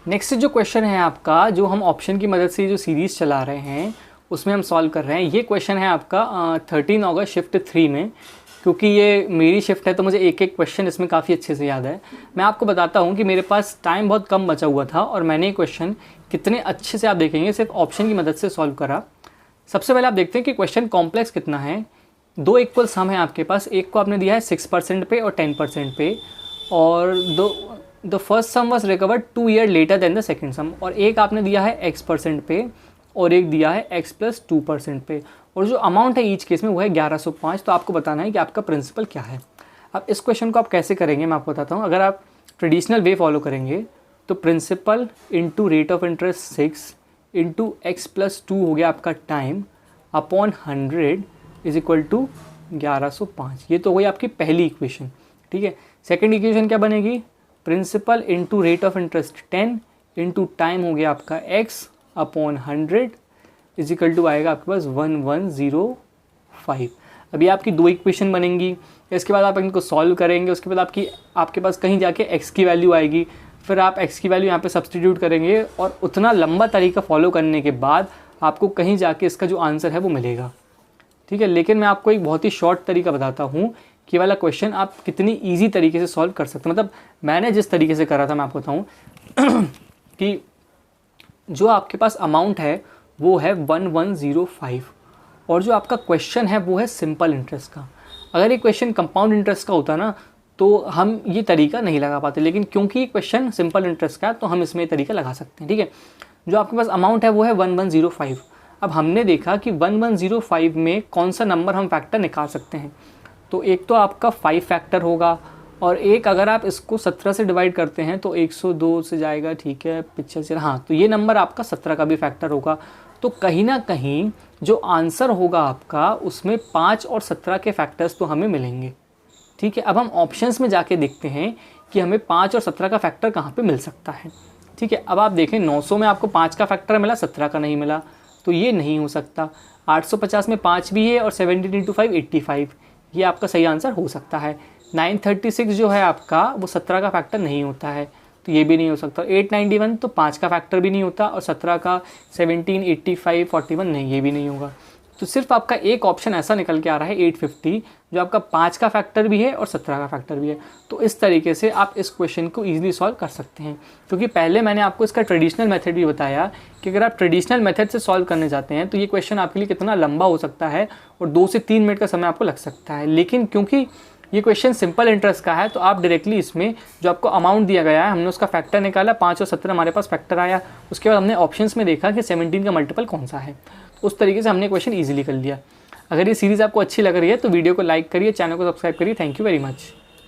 Next जो question है आपका, जो हम ऑप्शन की मदद से जो सीरीज़ चला रहे हैं उसमें हम सॉल्व कर रहे हैं। ये क्वेश्चन है आपका 13 अगस्त शिफ्ट 3 में। क्योंकि ये मेरी शिफ्ट है तो मुझे एक एक क्वेश्चन इसमें काफ़ी अच्छे से याद है। मैं आपको बताता हूँ कि मेरे पास टाइम बहुत कम बचा हुआ था और मैंने ये क्वेश्चन कितने अच्छे से आप देखेंगे सिर्फ ऑप्शन की मदद से सॉल्व करा। सबसे पहले आप देखते हैं कि क्वेश्चन कॉम्प्लेक्स कितना है। दो इक्वल सम है आपके पास, एक को आपने दिया है 6% पे और 10% पे, और the first sum was recovered 2 year later then the second sum, और एक आपने दिया है x% पे और एक दिया है x + 2% पे, और जो अमाउंट है ईच केस में वो है 1105। तो आपको बताना है कि आपका प्रिंसिपल क्या है। अब इस क्वेश्चन को आप कैसे करेंगे मैं आपको बताता हूँ। अगर आप ट्रेडिशनल वे फॉलो करेंगे तो principal into rate of interest 6 into x + 2 हो गया आपका time upon 100 is equal to 1105। ये तो हुई आपकी पहली इक्वेशन, ठीक है। सेकेंड इक्वेशन क्या बनेगी, principal into rate of interest 10 into time हो गया आपका x upon 100 is equal to आएगा आपके पास 1105। अभी आपकी दो इक्वेशन बनेंगी। इसके बाद आप इनको सॉल्व करेंगे, उसके बाद आपके पास कहीं जाके x की वैल्यू आएगी, फिर आप x की वैल्यू यहाँ पे सब्सटीट्यूट करेंगे, और उतना लंबा तरीका फॉलो करने के बाद आपको कहीं जाके इसका जो आंसर है वो मिलेगा, ठीक है। लेकिन मैं आपको एक बहुत ही शॉर्ट तरीका बताता हूँ कि वाला क्वेश्चन आप कितनी ईजी तरीके से सॉल्व कर सकते हैं। मतलब मैंने जिस तरीके से करा था मैं आपको बताऊँ कि जो आपके पास अमाउंट है वो है 1105, और जो आपका क्वेश्चन है वो है सिंपल इंटरेस्ट का। अगर ये क्वेश्चन कंपाउंड इंटरेस्ट का होता ना तो हम ये तरीका नहीं लगा पाते, लेकिन क्योंकि क्वेश्चन सिंपल इंटरेस्ट का तो हम इसमें ये तरीका लगा सकते हैं, ठीक है। जो आपके पास अमाउंट है वो है 1105। अब हमने देखा कि 1105 में कौन सा नंबर हम फैक्टर निकाल सकते हैं। तो एक तो आपका 5 फैक्टर होगा, और एक अगर आप इसको 17 से डिवाइड करते हैं तो 102 से जाएगा, ठीक है, 75, हाँ, तो ये नंबर आपका 17 का भी फैक्टर होगा। तो कहीं ना कहीं जो आंसर होगा आपका उसमें 5 और 17 के फैक्टर्स तो हमें मिलेंगे, ठीक है। अब हम ऑप्शंस में जाके देखते हैं कि हमें 5 और 17 का फैक्टर कहाँ पे मिल सकता है, ठीक है। अब आप देखें 900 में आपको 5 का फैक्टर मिला, 17 का नहीं मिला, तो ये नहीं हो सकता। 850 में 5 भी है और 17 × 5 85, ये आपका सही आंसर हो सकता है। 936 जो है आपका वो 17 का फैक्टर नहीं होता है, तो ये भी नहीं हो सकता। 891 तो 5 का फैक्टर भी नहीं होता, और 17 का 17, 85, 41 नहीं, ये भी नहीं होगा। तो सिर्फ आपका एक ऑप्शन ऐसा निकल के आ रहा है 850, जो आपका 5 का फैक्टर भी है और 17 का फैक्टर भी है। तो इस तरीके से आप इस क्वेश्चन को ईजिली सॉल्व कर सकते हैं, क्योंकि पहले मैंने आपको इसका ट्रेडिशनल मेथड भी बताया कि अगर आप ट्रेडिशनल मेथड से सॉल्व करने जाते हैं तो ये क्वेश्चन आपके लिए कितना लंबा हो सकता है और 2 से 3 मिनट का समय आपको लग सकता है। लेकिन क्योंकि ये क्वेश्चन सिंपल इंटरेस्ट का है तो आप डायरेक्टली इसमें जो आपको अमाउंट दिया गया है हमने उसका फैक्टर निकाला, 5 और 17 हमारे पास फैक्टर आया। उसके बाद हमने ऑप्शंस में देखा कि 17 का मल्टीपल कौन सा है, उस तरीके से हमने क्वेश्चन ईजिली कर लिया। अगर ये सीरीज़ आपको अच्छी लग रही है तो वीडियो को लाइक करिए, चैनल को सब्सक्राइब करिए। Thank you very much.